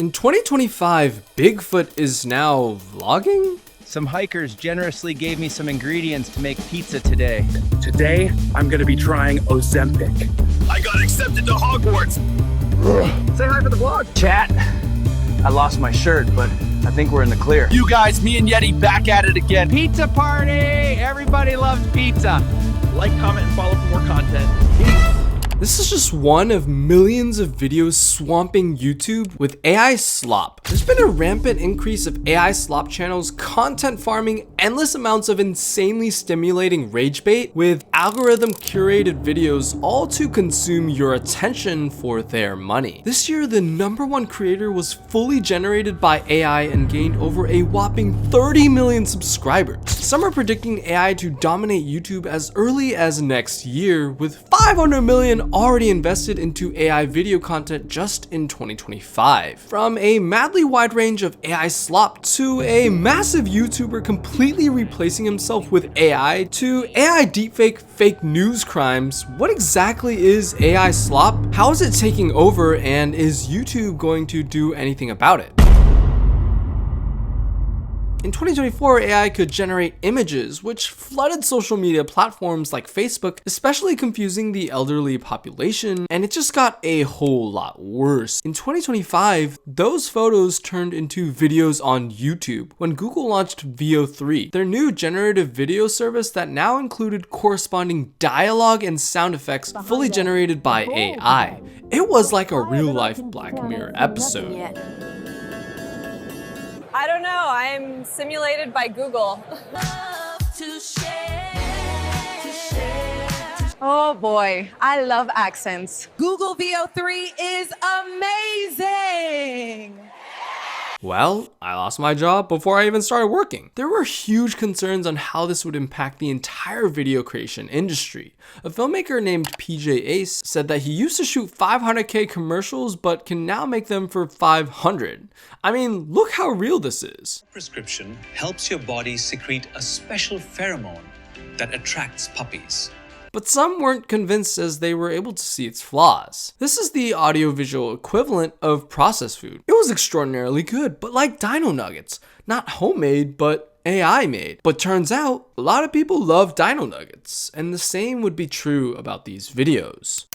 In 2025, Bigfoot is now vlogging? Some hikers generously gave me some ingredients to make pizza today. Today, I'm gonna be trying Ozempic. I got accepted to Hogwarts. Say hi for the vlog. Chat, I lost my shirt, but I think we're in the clear. You guys, me and Yeti back at it again. Pizza party! Everybody loves pizza. Like, comment, and follow for more content. This is just one of millions of videos swamping YouTube with AI SLOP. There's been a rampant increase of AI SLOP channels content farming endless amounts of insanely stimulating rage bait with algorithm curated videos all to consume your attention for their money. This year, the #1 creator was fully generated by AI and gained over a whopping 30 million subscribers. Some are predicting AI to dominate YouTube as early as next year, with 500 million already invested into AI video content just in 2025. From a madly wide range of AI slop to a massive YouTuber completely replacing himself with AI to AI deepfake fake news crimes, what exactly is AI slop? How is it taking over, and is YouTube going to do anything about it? In 2024, AI could generate images, which flooded social media platforms like Facebook, especially confusing the elderly population, and it just got a whole lot worse. In 2025, those photos turned into videos on YouTube when Google launched Veo 3, their new generative video service that now included corresponding dialogue and sound effects fully generated by AI. It was like a real-life Black Mirror episode. I don't know, I'm simulated by Google. Oh boy, I love accents. Google Veo 3 is amazing! Well, I lost my job before I even started working. There were huge concerns on how this would impact the entire video creation industry. A filmmaker named PJ Ace said that he used to shoot 500K commercials but can now make them for 500. I mean, look how real this is. Prescription helps your body secrete a special pheromone that attracts puppies. But some weren't convinced as they were able to see its flaws. This is the audiovisual equivalent of processed food. It was extraordinarily good, but like dino nuggets. Not homemade, but AI made. But turns out, a lot of people love dino nuggets, and the same would be true about these videos.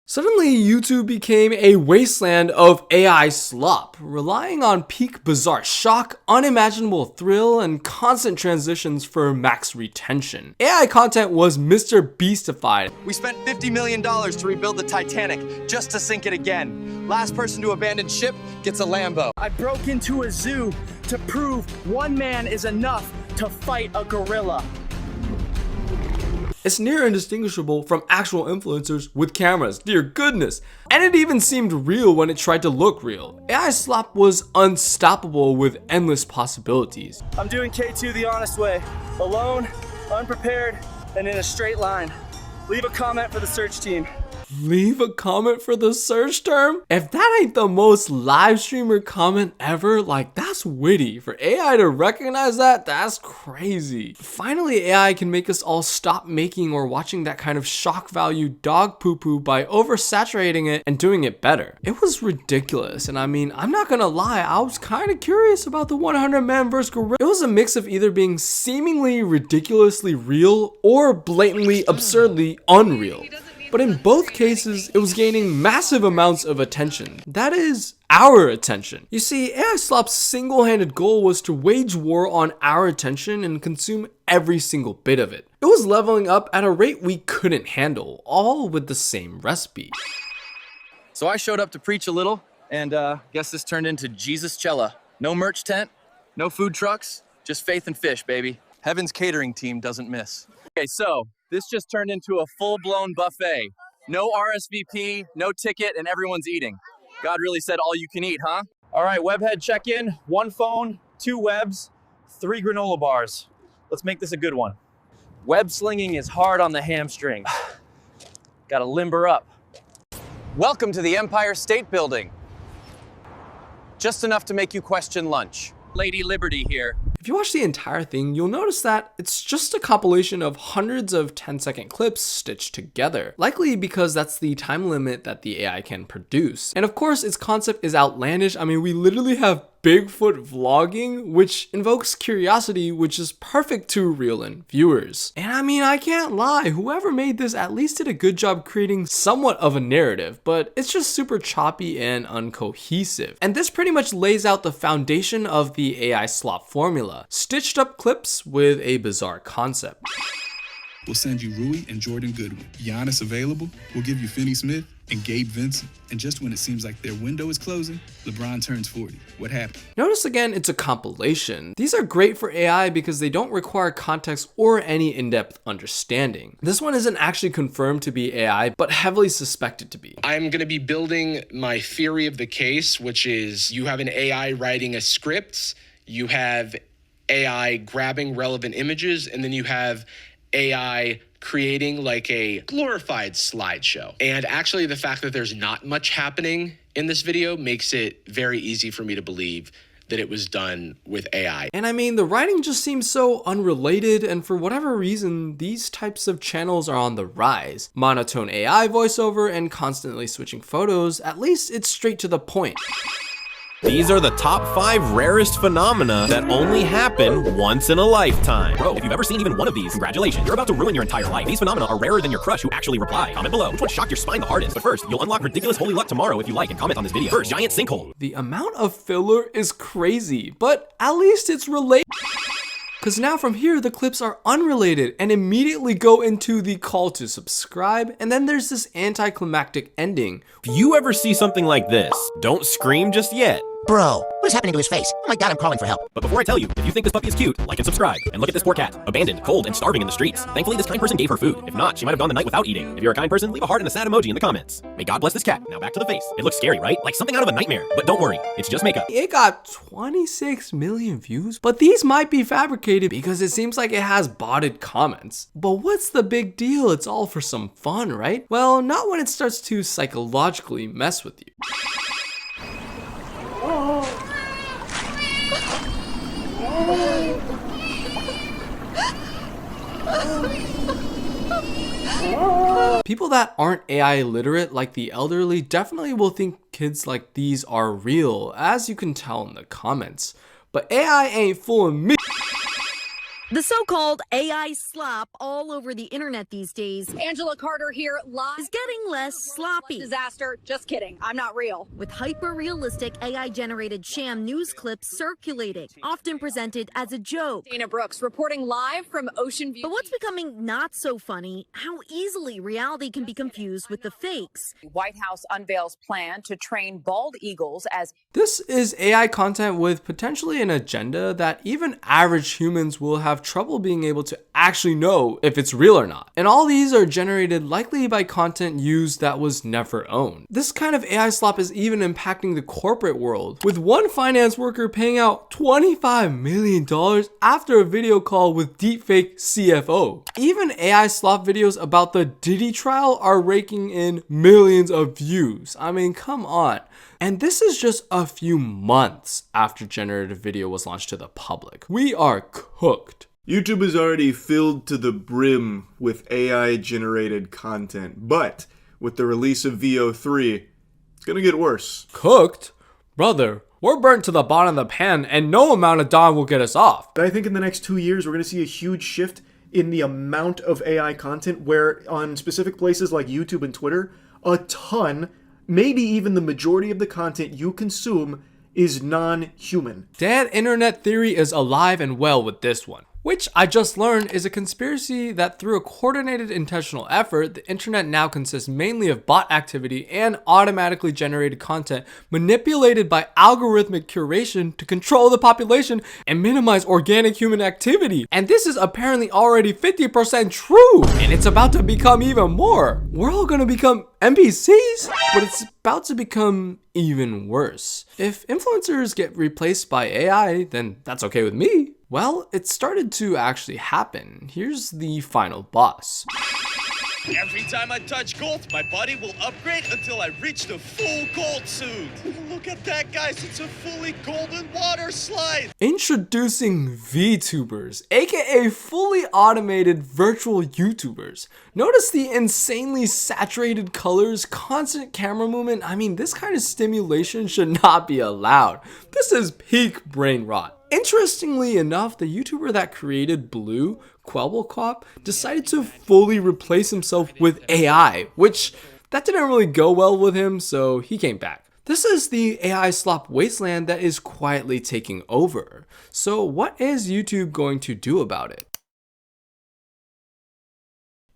Suddenly, YouTube became a wasteland of AI slop, relying on peak bizarre shock, unimaginable thrill, and constant transitions for max retention. AI content was Mr. Beastified. We spent $50 million to rebuild the Titanic just to sink it again. Last person to abandon ship gets a Lambo. I broke into a zoo to prove one man is enough to fight a gorilla. It's near indistinguishable from actual influencers with cameras, dear goodness. And it even seemed real when it tried to look real. AI slop was unstoppable with endless possibilities. I'm doing K2 the honest way. Alone, unprepared, and in a straight line. Leave a comment for the search team. Leave a comment for the search term? If that ain't the most live streamer comment ever, like that's witty. For AI to recognize that, that's crazy. Finally, AI can make us all stop making or watching that kind of shock value dog poo-poo by oversaturating it and doing it better. It was ridiculous, and I mean, I'm not gonna lie, I was kind of curious about the 100 man vs gorilla. It was a mix of either being seemingly ridiculously real or blatantly absurdly unreal. But in both cases, it was gaining massive amounts of attention. That is, our attention. You see, AI Slop's single-handed goal was to wage war on our attention and consume every single bit of it. It was leveling up at a rate we couldn't handle, all with the same recipe. So I showed up to preach a little, and guess this turned into Jesus Cella. No merch tent, no food trucks, just faith and fish, baby. Heaven's catering team doesn't miss. Okay, so this just turned into a full-blown buffet. No RSVP, no ticket, and everyone's eating. God really said all you can eat, huh? All right, webhead check-in. 1 phone, 2 webs, 3 granola bars. Let's make this a good one. Web slinging is hard on the hamstring. Gotta limber up. Welcome to the Empire State Building. Just enough to make you question lunch. Lady Liberty here. If you watch the entire thing, you'll notice that it's just a compilation of hundreds of 10-second clips stitched together, likely because that's the time limit that the AI can produce. And of course, its concept is outlandish. I mean, we literally have Bigfoot vlogging, which invokes curiosity, which is perfect to reel in viewers. And I mean, I can't lie, whoever made this at least did a good job creating somewhat of a narrative, but it's just super choppy and uncohesive. And this pretty much lays out the foundation of the AI SLOP formula, stitched up clips with a bizarre concept. We'll send you Rui and Jordan Goodwin. Giannis available. We'll give you Finney Smith and Gabe Vincent. And just when it seems like their window is closing, LeBron turns 40. What happened? Notice again, it's a compilation. These are great for AI because they don't require context or any in-depth understanding. This one isn't actually confirmed to be AI, but heavily suspected to be. I'm going to be building my theory of the case, which is you have an AI writing a script, you have AI grabbing relevant images, and then you have AI creating like a glorified slideshow. And actually the fact that there's not much happening in this video makes it very easy for me to believe that it was done with AI. And I mean, the writing just seems so unrelated, and for whatever reason, these types of channels are on the rise. Monotone AI voiceover and constantly switching photos, at least it's straight to the point. These are the top 5 rarest phenomena that only happen once in a lifetime. Bro, if you've ever seen even one of these, congratulations, you're about to ruin your entire life. These phenomena are rarer than your crush who actually replied. Comment below which one shocked your spine the hardest. But first, you'll unlock ridiculous holy luck tomorrow if you like and comment on this video. First, giant sinkhole. The amount of filler is crazy, but at least it's related. Because now from here, the clips are unrelated and immediately go into the call to subscribe, and then there's this anticlimactic ending. If you ever see something like this, don't scream just yet. Bro, what is happening to his face? Oh my god, I'm calling for help. But before I tell you, if you think this puppy is cute, like and subscribe. And look at this poor cat, abandoned, cold, and starving in the streets. Thankfully, this kind person gave her food. If not, she might have gone the night without eating. If you're a kind person, leave a heart and a sad emoji in the comments. May God bless this cat. Now back to the face. It looks scary, right? Like something out of a nightmare. But don't worry, it's just makeup. It got 26 million views, but these might be fabricated because it seems like it has botted comments. But what's the big deal? It's all for some fun, right? Well, not when it starts to psychologically mess with you. People that aren't AI literate, like the elderly, definitely will think kids like these are real, as you can tell in the comments. But AI ain't fooling me. The so-called AI slop all over the internet these days. Angela Carter here, live. Is getting less sloppy. Disaster. Just kidding. I'm not real. With hyper-realistic AI-generated sham news clips circulating, often presented as a joke. Dana Brooks reporting live from Ocean View. But what's becoming not so funny, how easily reality can be confused with the fakes. White House unveils plan to train bald eagles as... This is AI content with potentially an agenda that even average humans will have trouble being able to actually know if it's real or not. And all these are generated likely by content used that was never owned. This kind of AI slop is even impacting the corporate world, with one finance worker paying out $25 million after a video call with deepfake CFO. Even AI slop videos about the Diddy trial are raking in millions of views. I mean, come on. And this is just a few months after generative video was launched to the public. We are cooked. YouTube is already filled to the brim with AI-generated content, but with the release of VO3, it's gonna get worse. Cooked? Brother, we're burnt to the bottom of the pan and no amount of dawn will get us off. I think in the next 2 years, we're gonna see a huge shift in the amount of AI content where on specific places like YouTube and Twitter, a ton, maybe even the majority of the content you consume is non-human. Dad Internet Theory is alive and well with this one, which I just learned is a conspiracy that through a coordinated intentional effort, the internet now consists mainly of bot activity and automatically generated content manipulated by algorithmic curation to control the population and minimize organic human activity. And this is apparently already 50% true, and it's about to become even more. We're all gonna become NPCs, but it's about to become even worse. If influencers get replaced by AI, then that's okay with me. Well, it started to actually happen. Here's the final boss. Every time I touch gold, my body will upgrade until I reach the full gold suit. Look at that, guys. It's a fully golden water slide. Introducing VTubers, aka fully automated virtual YouTubers. Notice the insanely saturated colors, constant camera movement. I mean, this kind of stimulation should not be allowed. This is peak brain rot. Interestingly enough, the YouTuber that created Blue, Quelblecop, decided to fully replace himself with AI, which that didn't really go well with him, so he came back. This is the AI SLOP wasteland that is quietly taking over. So what is YouTube going to do about it?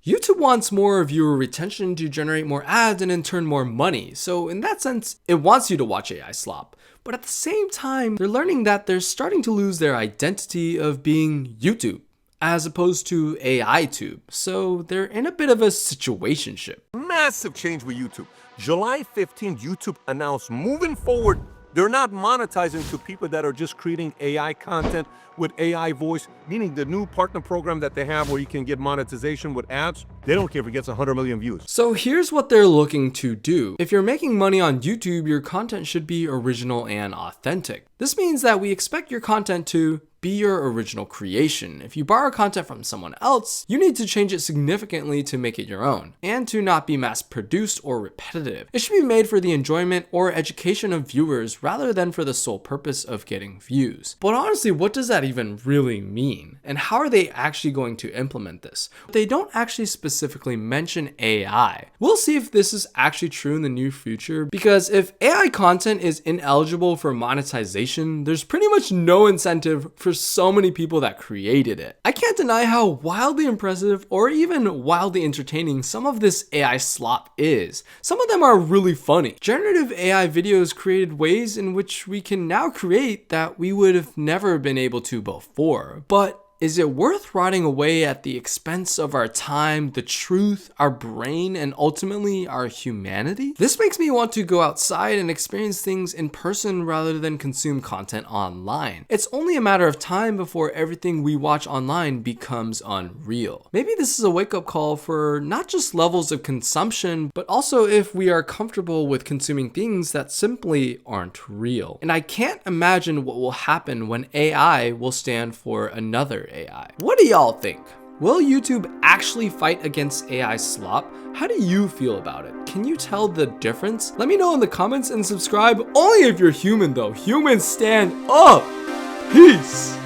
YouTube wants more viewer retention to generate more ads and in turn more money. So in that sense, it wants you to watch AI SLOP. But at the same time, they're learning that they're starting to lose their identity of being YouTube as opposed to AI tube. So they're in a bit of a situationship. Massive change with YouTube. July 15th, YouTube announced moving forward, they're not monetizing to people that are just creating AI content with AI voice, meaning the new partner program that they have where you can get monetization with ads. They don't care if it gets 100 million views. So here's what they're looking to do. If you're making money on YouTube, your content should be original and authentic. This means that we expect your content to be your original creation. If you borrow content from someone else, you need to change it significantly to make it your own, and to not be mass produced or repetitive. It should be made for the enjoyment or education of viewers rather than for the sole purpose of getting views. But honestly, what does that even really mean? And how are they actually going to implement this? They don't actually specifically mention AI. We'll see if this is actually true in the near future, because if AI content is ineligible for monetization, there's pretty much no incentive for so many people that created it. I can't deny how wildly impressive or even wildly entertaining some of this AI slop is. Some of them are really funny. Generative AI videos created ways in which we can now create that we would have never been able to before. But is it worth rotting away at the expense of our time, the truth, our brain, and ultimately our humanity? This makes me want to go outside and experience things in person rather than consume content online. It's only a matter of time before everything we watch online becomes unreal. Maybe this is a wake-up call for not just levels of consumption, but also if we are comfortable with consuming things that simply aren't real. And I can't imagine what will happen when AI will stand for another AI. What do y'all think? Will YouTube actually fight against AI slop? How do you feel about it? Can you tell the difference? Let me know in the comments and subscribe only if you're human though. Humans stand up. Peace.